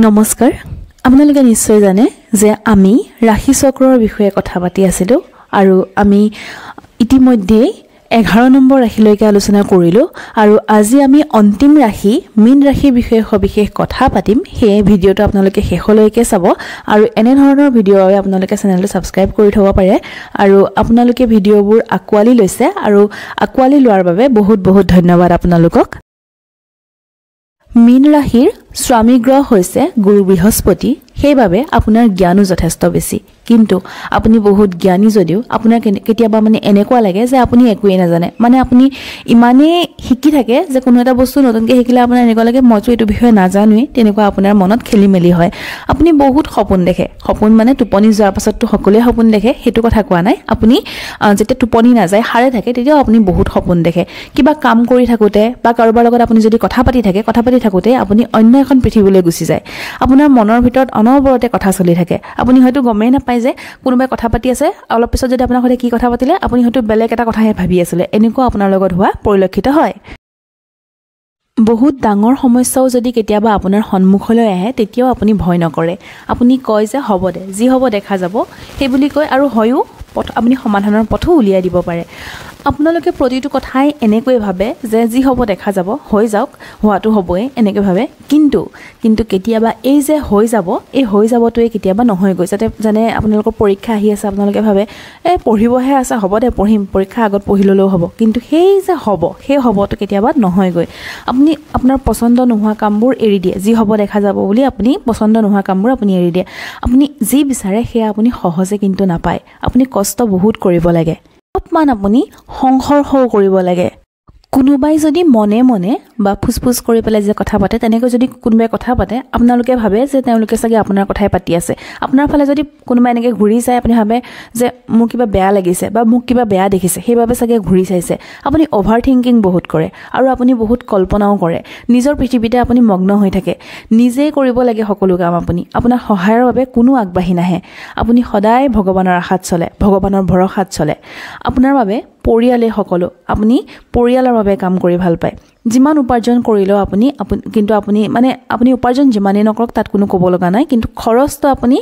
নমস্কাৰ আপোনালোকে নিশ্চয় জানে যে আমি ৰাশি চক্ৰৰ বিষয়ে কথা পাতি আছিলো আৰু আমি ইতিমধ্যে 11 নম্বৰ ৰাশিলৈকে আলোচনা কৰিলো আৰু আজি আমি অন্তিম ৰাশি মীন ৰাশিৰ বিষয়ে সবিশেষ কথা পাতিম সেই ভিডিওটো আপোনালোকে শেষলৈকে চাব আৰু এনে ধৰণৰ ভিডিও আপোনালোকে চেনেলটো সাবস্ক্ৰাইব কৰি থব পাৰে আৰু আপোনালোকে ভিডিওবোৰ আকোৱালি লৈছে আৰু আকোৱালি লোৱাৰ বাবে বহুত বহুত ধন্যবাদ আপোনালোকক মীন ৰাশিৰ স্বামী গ্ৰহ হৈছে গুৰু বৃহস্পতি সেইভাবে আপোনাৰ জ্ঞানো যথেষ্ট বেছি কিন্তু আপুনি বহুত জ্ঞানী যদিও আপোনাৰ কেতিয়াবা মানে এনেকুৱা লাগে যে আপুনি একোৱে নাজানে মানে আপুনি ইমানে শিকি থাকে যে কোনো এটা বস্তু নতুনকৈ শিকিলে আপোনাৰ এনেকুৱা লাগে মইতো এইটো বিষয়ে নাজানোই তেনেকুৱা আপোনাৰ মনত খেলিমেলি হয় আপুনি বহুত সপোন দেখে সপোন মানে টোপনি যোৱাৰ পাছতটো সকলোৱে সপোন দেখে হেতু কথা কোৱা নাই আপুনি যেতিয়া টোপনি না যায় হাৰে থাকে তেতিয়া আপুনি বহুত সপোন দেখে কিবা কাম কৰি থাকোতে বা কাৰোবাৰ লগত আপুনি যদি কথা পাতি থাকোতে আপুনি অন্য এখন পৃথিৱীলৈ গুচি যায় আপোনাৰ মনৰ ভিতৰত অনবৰতে কথা চলি থাকে আপুনি হয়তো গমেই নাপায় যে কোনোবাই কথা পাতি আছে অলপ পিছত যদি আপোনাৰ সৈতে কি কথা পাতিলে আপুনি হয়তো বেলেগ এটা কথাহে ভাবি আছিল এনেকুৱা আপোনাৰ লগত হোৱা পৰিলক্ষিত হয় বহুত ডাঙৰ সমস্যাও যদি কেতিয়াবা আপোনাৰ সন্মুখলৈ আহে তেতিয়াও আপুনি ভয় নকৰে আপুনি কয় যে হ'ব দে যি হ'ব দেখা যাব সেই বুলি কয় আৰু হয়ও আপুনি সমাধানৰ পথো উলিয়াই দিব পাৰে আপোনালোকে প্ৰতিটো কথাই এনেকৈ ভাবে যে যি হ'ব দেখা যাব হৈ যাওক হোৱাটো হ'বই এনেকৈ ভাবে কিন্তু কেতিয়াবা এই যে হৈ যাব এই হৈ যাবটোৱে কেতিয়াবা নহয় গৈ যাতে জানে আপোনালোকৰ পৰীক্ষা আহি আছে আপোনালোকে ভাবে পঢ়িবহে আছে হ'ব দে পঢ়িম পৰীক্ষা আগত পঢ়ি ললেও হ'ব কিন্তু সেই যে হ'ব সেই হ'বটো কেতিয়াবা নহয় গৈ আপুনি আপোনাৰ পছন্দ নোহোৱা কামবোৰ এৰি দিয়ে যি হ'ব দেখা যাব বুলি আপুনি পছন্দ নোহোৱা কামবোৰ আপুনি এৰি দিয়ে আপুনি যি বিচাৰে সেয়া আপুনি সহজে কিন্তু নাপায় আপুনি কষ্ট বহুত কৰিব লাগে অলপমান আপুনি সংঘৰ্ষ কৰিব লাগে কোনোবাই যদি মনে মনে বা ফুসফুস কৰি পেলাই যে কথা পাতে তেনেকৈ যদি কোনোবাই কথা পাতে আপোনালোকে ভাবে যে তেওঁলোকে চাগে আপোনাৰ কথাই পাতি আছে আপোনাৰ ফালে যদি কোনোবাই এনেকৈ ঘূৰি যায় আপুনি ভাবে যে মোৰ কিবা বেয়া লাগিছে বা মোক কিবা বেয়া দেখিছে সেইভাবে চাগে ঘূৰি চাইছে আপুনি অভাৰ থিংকিং বহুত কৰে আৰু আপুনি বহুত কল্পনাও কৰে নিজৰ পৃথিৱীতে আপুনি মগ্ন হৈ থাকে নিজে কৰিব লাগে সকলো কাম আপুনি আপোনাৰ সহায়ৰ বাবে কোনো আগবাঢ়ি নাহে আপুনি সদায় ভগৱানৰ আশাত চলে ভগৱানৰ ভৰসাত চলে আপোনাৰ বাবে পৰিয়ালে সকলো আপুনি পৰিয়ালৰ বাবে কাম কৰি ভাল পায় যিমান উপাৰ্জন কৰিলেও কিন্তু আপুনি উপাৰ্জন যিমানেই নকৰক তাত কোনো ক'ব লগা নাই কিন্তু খৰচটো আপুনি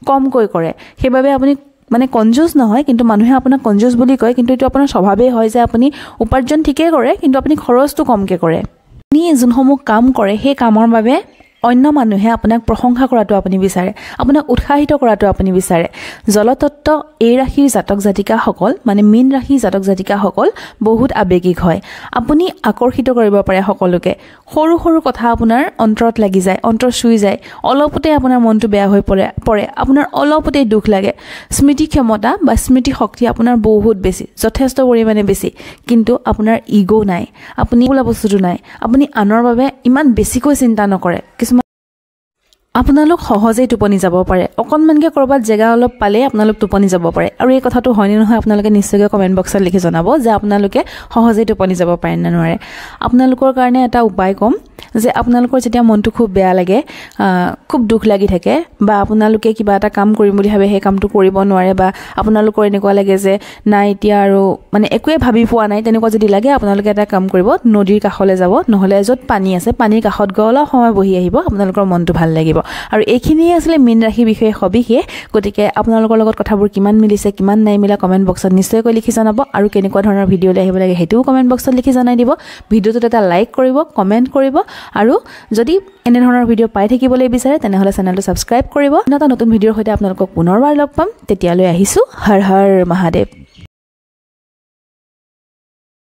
কমকৈ কৰে সেইভাবে আপুনি মানে কনজুস নহয় কিন্তু মানুহে আপোনাক কনজুস বুলি কয় কিন্তু এটো আপোনাৰ স্বভাৱেই হয় যে আপুনি উপাৰ্জন ঠিকই কৰে কিন্তু আপুনি খৰচটো কমকৈ কৰে আপুনি যোনসমূহ কাম কৰে সেই কামৰ বাবে অন্য মানুহে আপোনাক প্ৰশংসা কৰাটো আপুনি বিচাৰে আপোনাক উৎসাহিত কৰাটো আপুনি বিচাৰে জলতত্ত্ব এই ৰাশিৰ জাতক জাতিকাসকল মানে মীন ৰাশিৰ জাতক জাতিকাসকল বহুত আবেগিক হয় আপুনি আকৰ্ষিত কৰিব পাৰে সকলোকে সৰু সৰু কথা আপোনাৰ অন্তৰত লাগি যায় অন্তৰ চুই যায় অলপতে আপোনাৰ মনটো বেয়া হৈ পৰে আপোনাৰ অলপতে দুখ লাগে স্মৃতি ক্ষমতা বা স্মৃতি শক্তি আপোনাৰ বহুত বেছি যথেষ্ট পৰিমাণে বেছি কিন্তু আপোনাৰ ইগো নাই আপুনি কোলা বস্তুটো নাই আপুনি আনৰ বাবে ইমান বেছিকৈ চিন্তা নকৰে আপোনালোক সহজেই টোপনি যাব পাৰে অকনমানকে কৰবাত জেগা অলপ পালে আপোনালোক টোপনি যাব পাৰে আৰু এই কথাটো হয়নে নহয় আপোনালোকে নিশ্চয়কৈ কমেন্ট বক্সত লিখি জনাব যে আপোনালোকে সহজেই টোপনি যাব পাৰে নে নোৱাৰে আপোনালোকৰ কাৰণে এটা উপায় কম যে আপোনালোকৰ যেতিয়া মনটো খুব বেয়া লাগে খুব দুখ লাগি থাকে বা আপোনালোকে কিবা এটা কাম কৰিম বুলি ভাবে সেই কামটো কৰিব নোৱাৰে বা আপোনালোকৰ এনেকুৱা লাগে যে নাই এতিয়া আৰু মানে একোৱে ভাবি পোৱা নাই তেনেকুৱা যদি লাগে আপোনালোকে এটা কাম কৰিব নদীৰ কাষলৈ যাব নহলে যত পানী আছে পানীৰ কাষত গৈ অলপ সময় বহি আহিব আপোনালোকৰ মনটো ভাল লাগিব আৰু এইখিনিয়ে আছিল মীন ৰাশিৰ বিষয়ে সবিশেষ গতিকে আপোনালোকৰ লগত কথাবোৰ কিমান মিলিছে কিমান নাই মিলা কমেন্ট বক্সত নিশ্চয়কৈ লিখি জনাব আৰু কেনেকুৱা ধৰণৰ ভিডিও লৈ আহিব লাগে হেতুও কমেন্ট বক্সত লিখি জনাই দিব ভিডিওটোত এটা লাইক কৰিব কমেন্ট কৰিব আৰু যদি এনে ধৰণৰ ভিডিও পাই থাকিবলৈ বিচাৰে তেনেহলে চেনেলটো সাবস্ক্ৰাইব কৰিব এটা নতুন ভিডিওৰ সৈতে আপোনালোকক পুনৰবাৰ লগ পাম তেতিয়ালৈ আহিছো হৰ হৰ মহাদেৱ